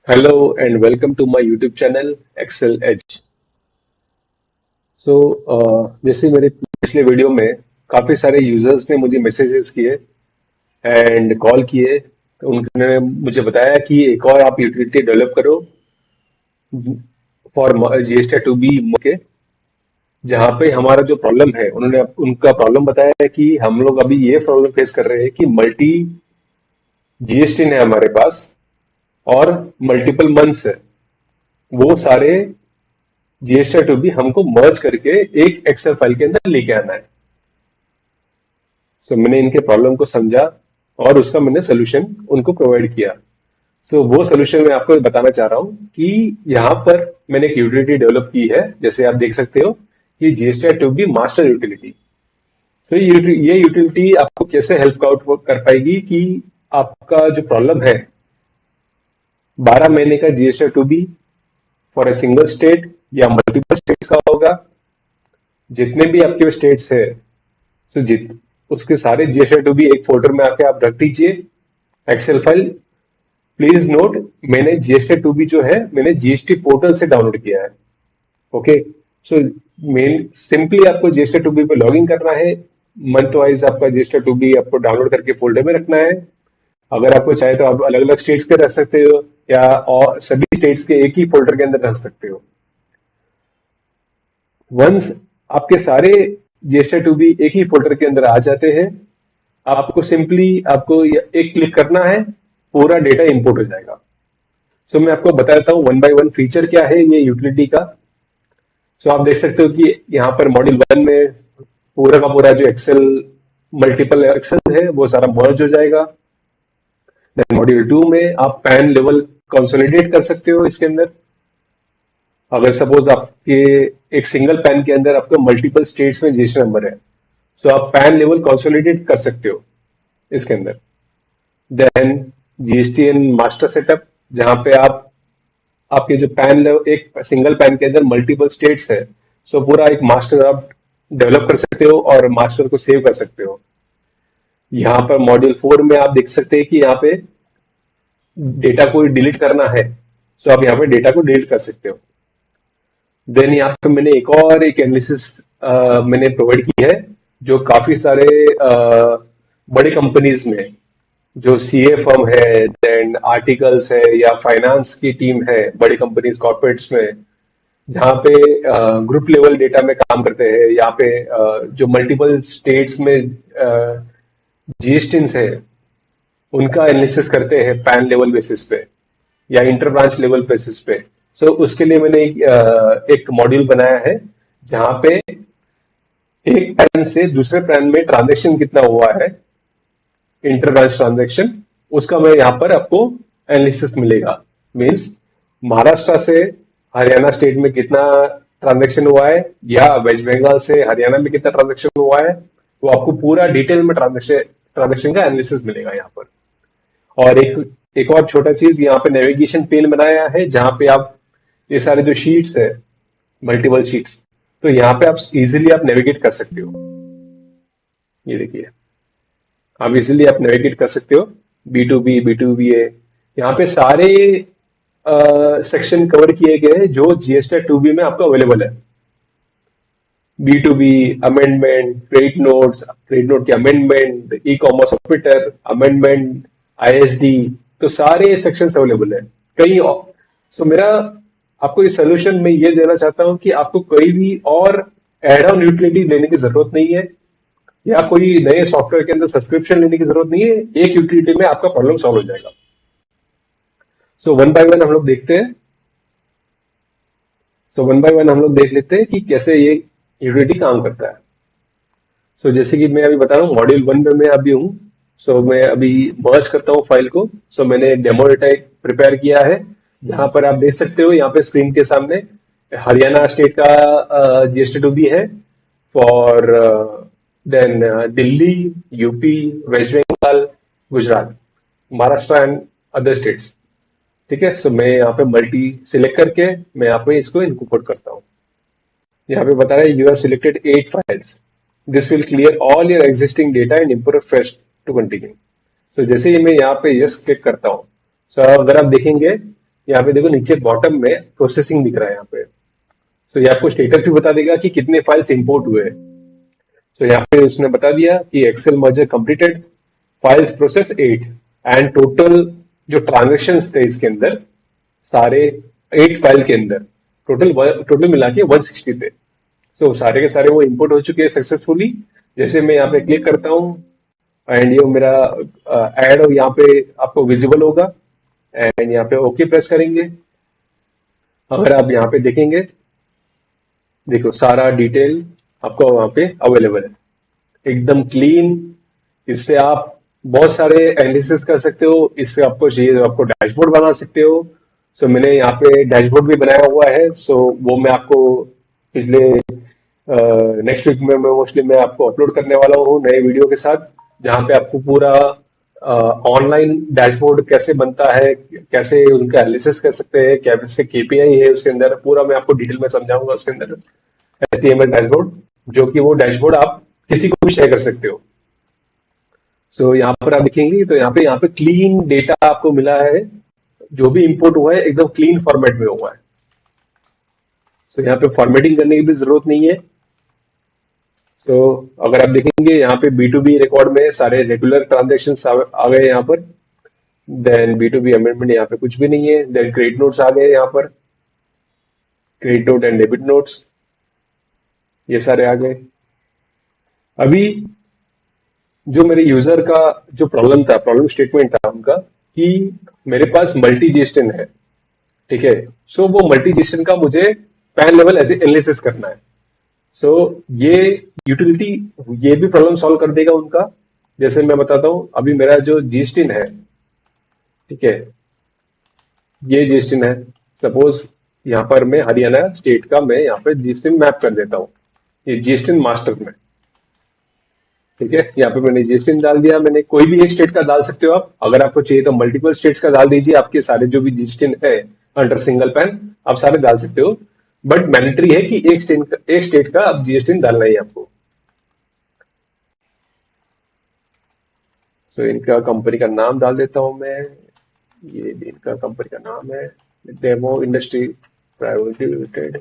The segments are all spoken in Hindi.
Hello and welcome to my YouTube channel Excel Edge. जैसे मेरे पिछले वीडियो में काफ़ी सारे यूजर्स ने मुझे मैसेजेस किए एंड कॉल किए, तो उन्होंने मुझे बताया कि एक और आप यूटिलिटी डेवलप करो फॉर GST टू बी के, जहाँ पे हमारा जो प्रॉब्लम है उन्होंने उनका प्रॉब्लम बताया है कि हम लोग अभी ये प्रॉब्लम फेस कर रहे हैं कि मल्टी GST है हमारे पास और मल्टीपल मंथ्स है। वो सारे GST टू बी हमको मर्ज करके एक एक्सेल फाइल के अंदर लेके आना है। मैंने इनके प्रॉब्लम को समझा और उसका मैंने सोल्यूशन उनको प्रोवाइड किया। वो सोल्यूशन मैं आपको बताना चाह रहा हूँ कि यहाँ पर मैंने एक यूटिलिटी डेवलप की है, जैसे आप देख सकते हो कि GST to be master utility. ये यूटिलिटी आपको कैसे हेल्प आउट कर पाएगी कि आपका जो प्रॉब्लम है 12 महीने का GST to be for a single state या मल्टीपल स्टेट्स का होगा। जितने भी आपके स्टेट्स है, तो जित उसके सारे GST टू बी एक फोल्डर में आके आप रख दीजिए एक्सेल फाइल। प्लीज नोट, मैंने GST टू बी जो है मैंने GST पोर्टल से डाउनलोड किया है। ओके, सो मेन सिंपली आपको GST टू बी पे लॉग इन करना है। मंथ वाइज आपका GST टू बी आपको डाउनलोड करके फोल्डर में रखना है। अगर आपको चाहे तो आप अलग अलग स्टेट्स के रख सकते हो या और सभी स्टेट्स के एक ही फोल्डर के अंदर रख सकते हो। वंस आपके सारे GST टू बी एक ही फोल्डर के अंदर आ जाते हैं, आपको सिंपली आपको एक क्लिक करना है, पूरा डेटा इंपोर्ट हो जाएगा। मैं आपको बताता हूँ वन बाय वन फीचर क्या है ये यूटिलिटी का। आप देख सकते हो कि यहाँ पर मॉड्यूल 1 में पूरा का पूरा जो एक्सेल मल्टीपल एक्सेल है वो सारा मर्ज हो जाएगा। देन मॉड्यूल 2 में आप पैन लेवल कंसोलिडेट कर सकते हो इसके अंदर। अगर सपोज आपके एक सिंगल पैन के अंदर आपको मल्टीपल स्टेट्स में GST नंबर है, तो आप पैन लेवल कंसोलिडेट कर सकते हो इसके अंदर। Then GST and master setup, जहां पे आप आपके जो पैन लेवल एक सिंगल पैन के अंदर मल्टीपल स्टेट्स है, पूरा एक मास्टर आप डेवलप कर सकते हो और मास्टर को सेव कर सकते हो। यहाँ पर मॉड्यूल 4 में आप देख सकते हैं कि यहाँ पे डेटा को डिलीट करना है, आप यहाँ पे डेटा को डिलीट कर सकते हो। देन यहाँ पे मैंने एक एनालिसिस मैंने प्रोवाइड की है, जो काफी सारे बड़े कंपनीज में जो CA फर्म है, देन आर्टिकल्स है या फाइनेंस की टीम है बड़ी कंपनीज कॉर्पोरेट्स में, जहाँ पे ग्रुप लेवल डेटा में काम करते हैं। यहाँ पे जो मल्टीपल स्टेट्स में GSTs है उनका एनालिसिस करते हैं पैन लेवल बेसिस पे या इंटर ब्रांच लेवल बेसिस पे। उसके लिए मैंने एक मॉड्यूल बनाया है, जहां पे एक पैन से दूसरे पैन में ट्रांजेक्शन कितना हुआ है, इंटर ब्रांच ट्रांजेक्शन, उसका मैं यहाँ पर आपको एनालिसिस मिलेगा। मीन्स महाराष्ट्र से हरियाणा स्टेट में कितना ट्रांजेक्शन हुआ है या वेस्ट बंगाल से हरियाणा में कितना ट्रांजेक्शन हुआ है, वो आपको पूरा डिटेल में ट्रांजेक्शन का एनालिसिस मिलेगा यहाँ पर। और एक और छोटा चीज, यहाँ पे नेविगेशन पेन बनाया है, जहां पे आप ये सारे जो शीट्स है मल्टीपल शीट्स, तो यहाँ पे आप इजीली आप नेविगेट कर सकते हो। ये देखिए, आप इजीली आप नेविगेट कर सकते हो। B2B B2BA, यहाँ पे सारे सेक्शन कवर किए गए हैं जो GST टू बी में आपको अवेलेबल है। B2B अमेंडमेंट, क्रेडिट नोट की amendment, e commerce operator amendment, ISD, तो सारे सेक्शंस अवेलेबल है। कई मेरा आपको इस सोल्यूशन में ये देना चाहता हूं कि आपको कोई भी और एड ऑन यूटिलिटी लेने की जरूरत नहीं है या कोई नए सॉफ्टवेयर के अंदर सब्सक्रिप्शन लेने की जरूरत नहीं है। एक यूटिलिटी में आपका प्रॉब्लम सॉल्व हो जाएगा। वन बाय वन हम लोग देखते हैं। वन बाय वन हम लोग देख लेते हैं कि कैसे ये यूटिलिटी काम करता है। जैसे कि मैं अभी बता रहा हूँ मॉड्यूल 1 में मैं अभी हूँ। मैं अभी मर्ज करता हूँ फाइल को। मैंने डेमो डेटा एक प्रिपेयर किया है, जहां पर आप देख सकते हो यहाँ पे स्क्रीन के सामने हरियाणा स्टेट का GST टू बी है for then Delhi, UP, West Bengal, Gujarat, Maharashtra and other states. ठीक है, मैं यहाँ पे मल्टी सिलेक्ट करके मैं यहाँ पे इसको इनपुट करता हूँ। यहाँ पे बता रहा है you have selected 8 files, this will clear all your existing data and import fresh to continue. जैसे ही मैं यहाँ पे यस क्लिक करता हूँ, अगर आप देखेंगे यहाँ पे देखो नीचे बॉटम में प्रोसेसिंग दिख रहा है यहाँ पे। तो ये आपको स्टेटस भी बता देगा कि कितने फाइल्स इंपोर्ट हुए। तो यहाँ पे उसने बता दिया कि Excel merger completed, files process 8, and total जो ट्रांजेक्शन थे इसके अंदर सारे 8 फाइल के अंदर टोटल टोटल मिला के 160 थे। सो सारे के सारे वो इंपोर्ट हो चुके हैं सक्सेसफुली। जैसे मैं यहाँ पे क्लिक करता हूँ एंड ये मेरा एड यहाँ पे आपको विजिबल होगा, एंड यहाँ पे ओके प्रेस करेंगे। अगर आप यहाँ पे देखेंगे, देखो सारा डिटेल आपको वहाँ पे अवेलेबल है, एकदम क्लीन। इससे आप बहुत सारे एनालिसिस कर सकते हो। इससे आपको चाहिए तो आपको डैशबोर्ड बना सकते हो। सो मैंने यहाँ पे डैशबोर्ड भी बनाया हुआ है। सो वो मैं आपको पिछले नेक्स्ट वीक में मोस्टली मैं आपको अपलोड करने वाला हूँ नए वीडियो के साथ, जहाँ पे आपको पूरा ऑनलाइन डैशबोर्ड कैसे बनता है, कैसे उनका एनालिसिस कर सकते हैं, कैसे केपीआई है उसके अंदर, पूरा मैं आपको डिटेल में समझाऊंगा उसके अंदर। एचटीएमएल डैशबोर्ड, जो कि वो डैशबोर्ड आप किसी को भी शेयर कर सकते हो। सो यहाँ पर आप देखेंगे तो यहाँ पे क्लीन डेटा आपको मिला है। जो भी इंपोर्ट हुआ है एकदम क्लीन फॉर्मेट में हुआ है। सो यहाँ पे फॉर्मेटिंग करने की भी जरूरत नहीं है। तो अगर आप देखेंगे यहाँ पे B2B रिकॉर्ड में सारे रेगुलर ट्रांजेक्शन आ गए यहाँ पर। देन B2B अमेंडमेंट यहाँ पे कुछ भी नहीं है। देन क्रेडिट नोट्स आ गए यहाँ पर, credit note and debit notes ये सारे आ गए। अभी जो मेरे यूजर का जो प्रॉब्लम स्टेटमेंट था उनका, कि मेरे पास मल्टी जीएसटिन है, ठीक है। सो वो मल्टी जीएसटिन का मुझे पैन लेवल एनालिसिस करना है। सो ये यूटिलिटी ये भी प्रॉब्लम सॉल्व कर देगा उनका। जैसे मैं बताता हूं, अभी मेरा जो जीएसटिन है, ठीक है, ये जीएसटिन है। सपोज यहाँ पर मैं हरियाणा स्टेट का मैं यहाँ पे जीएसटिन मैप कर देता हूँ, ये जीएसटिन मास्टर में, ठीक है। यहाँ पे मैंने जीएसटिन डाल दिया। मैंने कोई भी एक स्टेट का डाल सकते हो आप। अगर आपको चाहिए तो मल्टीपल स्टेट्स का डाल दीजिए। आपके सारे जो भी जीएसटिन है अंडर सिंगल पैन आप सारे डाल सकते हो, बट मैंडेटरी है कि एक स्टेट का आप जीएसटिन डालना ही आपको। सो इनका कंपनी का नाम डाल देता हूं मैं। ये भी इनका कंपनी का नाम है, डेमो इंडस्ट्री प्राइवेट लिमिटेड।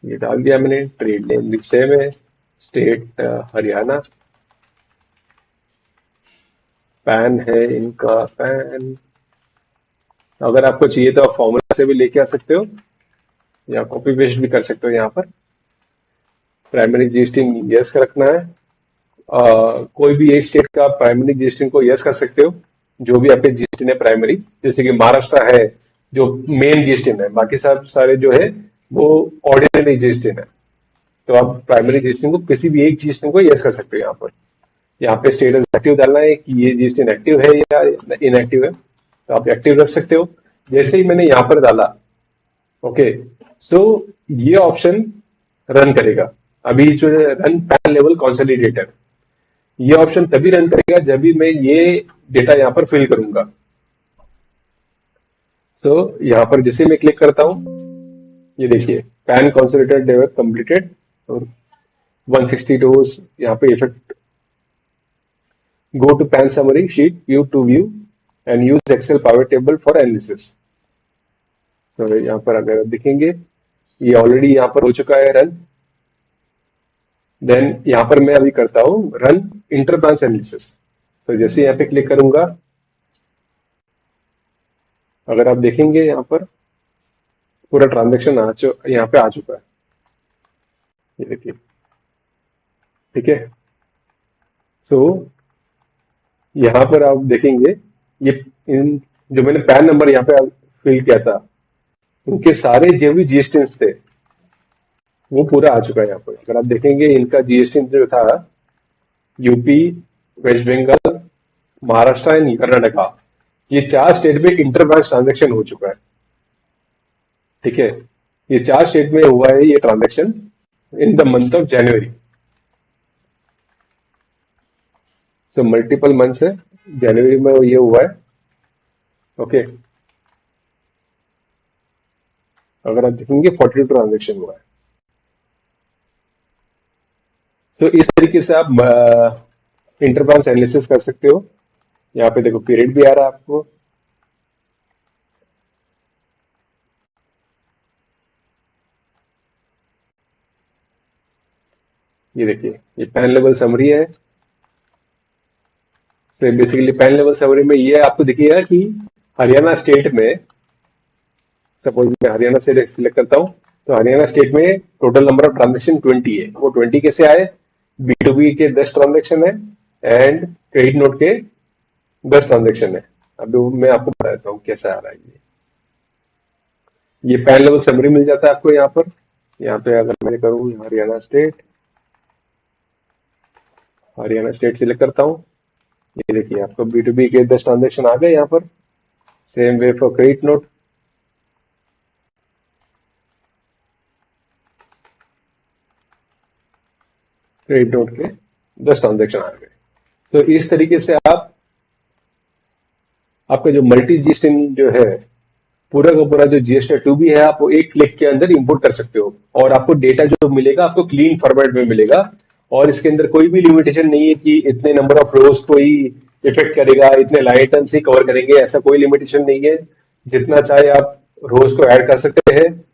ये डाल दिया मैंने। ट्रेड नेम भी सेम है, स्टेट हरियाणा। पैन है इनका पैन। अगर आपको चाहिए तो आप फॉर्मूला से भी लेके आ सकते हो या कॉपी पेस्ट भी कर सकते हो। यहाँ पर प्राइमरी जीएसटी यस का रखना है। कोई भी एक स्टेट का प्राइमरी जीएसटी को यस कर सकते हो, जो भी आपके जीएसटी है प्राइमरी। जैसे कि महाराष्ट्र है जो मेन जीएसटी है, बाकी सब सारे जो है वो ऑर्डिनरी जीएसटी है। तो आप प्राइमरी जीएसटी को किसी भी एक जीएसटी को यस कर सकते हो। यहाँ पे स्टेटस एक्टिव डालना है कि ये जीएसटी एक्टिव है या इनएक्टिव है, तो आप एक्टिव रख सकते हो। जैसे ही मैंने यहाँ पर डाला, ओके, सो ये ऑप्शन रन करेगा। अभी जो है रन पैन लेवल कंसोलिडेटर, ये ऑप्शन तभी रन करेगा जब भी मैं ये डेटा यहाँ पर फिल करूंगा। तो यहाँ पर जैसे मैं क्लिक करता हूं, ये देखिए पैन कंसोलिडेटर डेवलप कंप्लीटेड और 160 रोज यहाँ पे effect. Go to PAN summary sheet view to view and use Excel power table for analysis. तो यहाँ पर अगर आप देखेंगे ये ऑलरेडी यहाँ पर हो चुका है रन। देन यहाँ पर मैं अभी करता हूं रन इंटर ब्रांच एनालिसिस। तो जैसे यहाँ पे क्लिक करूंगा, अगर आप देखेंगे यहाँ पर पूरा ट्रांजेक्शन यहाँ पे आ चुका है, ये देखिए, ठीक है। तो यहाँ पर आप देखेंगे ये इन जो मैंने पैन नंबर यहाँ पे फिल किया था, उनके सारे जो भी जीएसटी थे वो पूरा आ चुका है यहाँ पर। अगर आप देखेंगे इनका जीएसटी जो था यूपी, वेस्ट बंगाल, महाराष्ट्र एंड कर्नाटका, ये 4 स्टेट में इंटर ब्रांच ट्रांजेक्शन हो चुका है, ठीक है। ये 4 स्टेट में हुआ है ये transaction in the month of January. So multiple months है, जनवरी में ये हुआ है, ओके। अगर आप देखेंगे 42 ट्रांजेक्शन हुआ है। तो इस तरीके से आप इंटर ब्रांच एनालिसिस कर सकते हो। यहाँ पे देखो पीरियड भी आ रहा है आपको। ये देखिए ये पैन लेवल समरी है। तो बेसिकली पैन लेवल समरी में ये आपको दिखेगा कि हरियाणा स्टेट में, सपोज मैं हरियाणा से सिलेक्ट करता हूँ, तो हरियाणा स्टेट में टोटल नंबर ऑफ ट्रांजेक्शन 20 है। वो 20 कैसे आए? B2B के 10 ट्रांजेक्शन है एंड क्रेडिट नोट के 10 ट्रांजेक्शन है। अभी मैं आपको बताता हूँ कैसा आ रहा है ये पैन लेवल समरी मिल जाता है आपको यहाँ पर। यहाँ पे अगर मैं करूँ हरियाणा स्टेट सिलेक्ट करता हूँ, ये देखिए आपको B2B के 10 ट्रांजेक्शन आ गए यहाँ पर। Same way for credit note. Credit note के 10 ट्रांजेक्शन आ गए। तो इस तरीके से आपका जो मल्टी जीएसटी जो है, पूरा का पूरा जो GST2B है, आप वो एक क्लिक के अंदर इंपोर्ट कर सकते हो। और आपको डेटा जो मिलेगा आपको क्लीन फॉर्मेट में मिलेगा। और इसके अंदर कोई भी लिमिटेशन नहीं है कि इतने नंबर ऑफ रोज को ही इफेक्ट करेगा, इतने लाइन आइटम्स ही कवर करेंगे, ऐसा कोई लिमिटेशन नहीं है। जितना चाहे आप रोज को ऐड कर सकते हैं,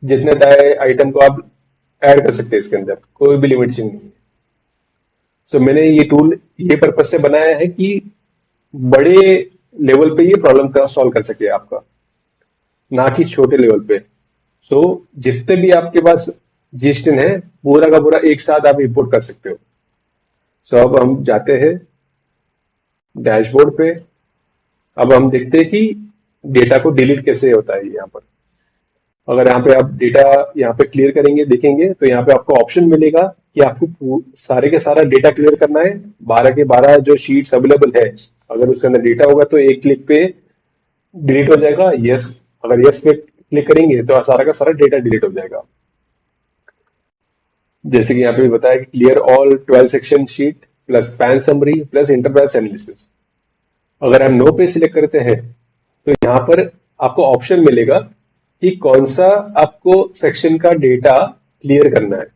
जितने चाहे आइटम को आप ऐड कर सकते हैं, इसके अंदर कोई भी लिमिटेशन नहीं है। सो मैंने ये टूल ये पर्पज से बनाया है कि बड़े लेवल पे ये प्रॉब्लम का सॉल्व कर सके आपका, ना कि छोटे लेवल पे। सो जितने भी आपके पास जीएसटी है, पूरा का पूरा एक साथ आप इंपोर्ट कर सकते हो। सो अब हम जाते हैं डैशबोर्ड पे। अब हम देखते हैं कि डेटा को डिलीट कैसे होता है यहाँ पर। अगर यहाँ पे आप डेटा यहाँ पे क्लियर करेंगे, देखेंगे तो यहाँ पे आपको ऑप्शन मिलेगा कि आपको सारे के सारा डेटा क्लियर करना है। 12 के 12 जो शीट्स अवेलेबल है, अगर उसके अंदर डेटा होगा तो एक क्लिक पे डिलीट हो जाएगा। यस, अगर यस पे क्लिक करेंगे तो सारा का सारा डेटा डिलीट हो जाएगा। जैसे कि यहाँ पे बताया कि clear all 12 section sheet plus pan summary plus enterprise analysis. अगर हम नो पे सिलेक्ट करते हैं तो यहाँ पर आपको ऑप्शन मिलेगा कि कौन सा आपको सेक्शन का डेटा क्लियर करना है।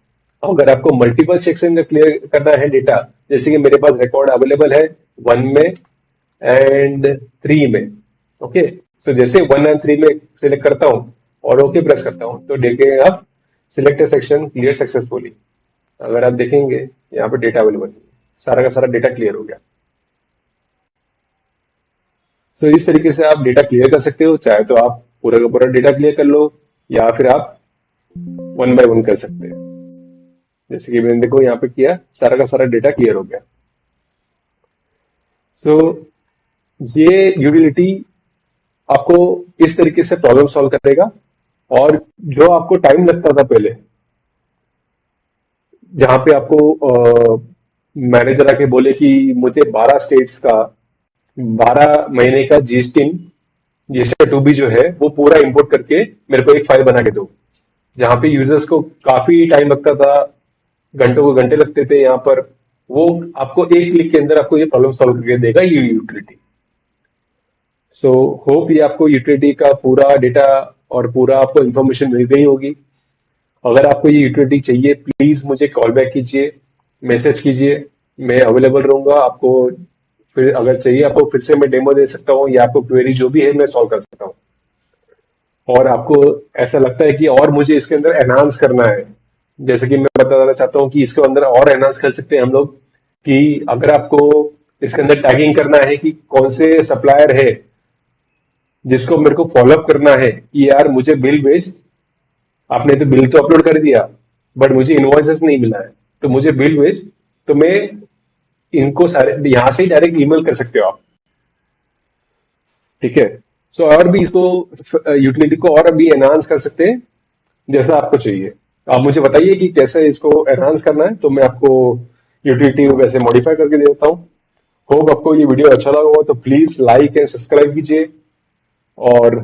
अगर आपको मल्टीपल सेक्शन का क्लियर करना है डेटा, जैसे कि मेरे पास रिकॉर्ड अवेलेबल है 1 में एंड 3 में। ओके, सो जैसे 1 एंड 3 में सिलेक्ट करता हूं और ओके प्रेस करता हूं तो देखेंगे आप select A section clear successfully. अगर आप देखेंगे यहाँ पे डेटा अवेलेबल नहीं है, सारा का सारा डेटा क्लियर हो गया। तो इस तरीके से आप डेटा क्लियर कर सकते हो। चाहे तो आप पूरा का पूरा डेटा क्लियर कर लो या फिर आप 1 बाय 1 कर सकते हैं। जैसे कि मैंने देखो यहाँ पे किया, सारा का सारा डेटा क्लियर हो गया। सो ये यूटिलिटी आपको इस तरीके से प्रॉब्लम सॉल्व करेगा। और जो आपको टाइम लगता था पहले, जहां पे आपको मैनेजर आके बोले कि मुझे 12 स्टेट्स का 12 महीने का GST2B जो है वो पूरा इंपोर्ट करके मेरे को एक फाइल बना के दो, जहां पे यूजर्स को काफी टाइम लगता था, घंटों को घंटे लगते थे यहाँ पर, वो आपको एक क्लिक के अंदर आपको ये प्रॉब्लम सॉल्व करके देगा ये यूटिलिटी। सो होप ये आपको यूटिलिटी का पूरा डेटा और पूरा आपको इन्फॉर्मेशन मिल गई होगी। अगर आपको ये यूटिलिटी चाहिए प्लीज मुझे कॉल बैक कीजिए, मैसेज कीजिए, मैं अवेलेबल रहूंगा। आपको फिर अगर चाहिए आपको फिर से मैं डेमो दे सकता हूँ, या आपको क्वेरी जो भी है मैं सॉल्व कर सकता हूँ। और आपको ऐसा लगता है कि और मुझे इसके अंदर एनहांस करना है, जैसे कि मैं बताना चाहता हूँ कि इसके अंदर और एनहांस कर सकते हैं हम लोग, कि अगर आपको इसके अंदर टैगिंग करना है कि कौन से सप्लायर है जिसको मेरे को फॉलोअप करना है कि यार मुझे बिल भेज, आपने तो बिल तो अपलोड कर दिया बट मुझे इनवॉइसेस नहीं मिला है, तो मुझे बिल भेज। तो मैं इनको सारे यहां से ही डायरेक्ट ईमेल कर सकते हो आप, ठीक है। सो और भी इसको यूटिलिटी को और भी एनहांस कर सकते हैं जैसा आपको चाहिए। आप मुझे बताइए कि कैसे इसको एनहांस करना है, तो मैं आपको यूटिलिटी वैसे मॉडिफाई करके दे देता हूँ। होप आपको ये वीडियो अच्छा लगा हो तो प्लीज लाइक एंड सब्सक्राइब कीजिए, और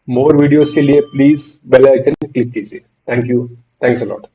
मोर वीडियोस के लिए प्लीज बेल आइकन क्लिक कीजिए। Thank you, thanks a lot.